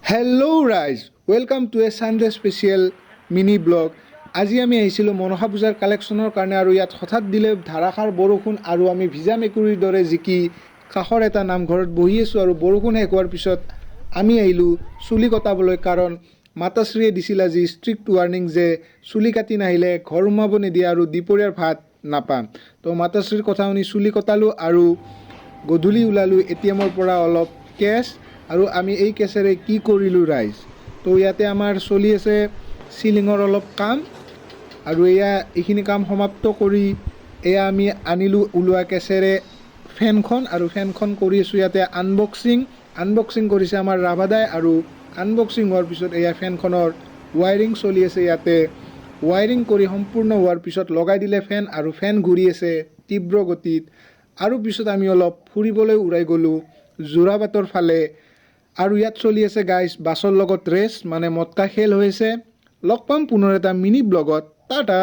Hello' ৰাইজ welcome to A Sunday special mini blog. আজি আমি আহিছিলোঁ মনসা পূজাৰ কালেকশ্যনৰ কাৰণে আৰু ইয়াত হঠাৎ দিলে ধাৰাসাৰ বৰষুণ আৰু আমি ভিজা মেকুৰীৰ দৰে জিকি কাষৰ এটা নামঘৰত বহি আছোঁ আৰু বৰষুণ শেষ হোৱাৰ পিছত আমি আহিলোঁ চুলি কটাবলৈ, কাৰণ মাতাশ্ৰীয়ে দিছিল আজি ষ্ট্ৰিক্ট ৱাৰ্ণিং যে চুলি কাটি নাহিলে ঘৰ সোমাব নিদিয়ে আৰু দুপৰীয়াৰ ভাত নাপাম। তো মাতাশ্ৰীৰ কথা শুনি চুলি কটালোঁ আৰু গধূলি ওলালোঁ ATM-ৰ পৰা অলপ কেছ, আৰু আমি এই কেছেৰে কি কৰিলোঁ ৰাইজ। তো ইয়াতে আমাৰ চলি আছে চিলিঙৰ অলপ কাম, আৰু এইখিনি কাম সমাপ্ত কৰি এয়া আমি আনিলোঁ ওলোৱা কেছেৰে ফেনখন, আৰু ফেনখন কৰি আছোঁ ইয়াতে আনবক্সিং কৰিছে আমাৰ ৰাভাদাই, আৰু আনবক্সিং হোৱাৰ পিছত এয়া ফেনখনৰ ৱায়াৰিং চলি আছে। ইয়াতে ৱায়াৰিং কৰি সম্পূৰ্ণ হোৱাৰ পিছত লগাই দিলে ফেন, আৰু ফেন ঘূৰি আছে তীব্ৰ গতিত। আৰু পিছত আমি অলপ ফুৰিবলৈ ওলাই গ'লোঁ যোৰাবাটৰ ফালে, আৰু ইয়াত চলি আছে গাইজ বাছৰ লগত ৰেচ, মানে মটকা খেল হৈ আছে। লগ পাম পুনৰ এটা মিনি ব্লগত। টাটা।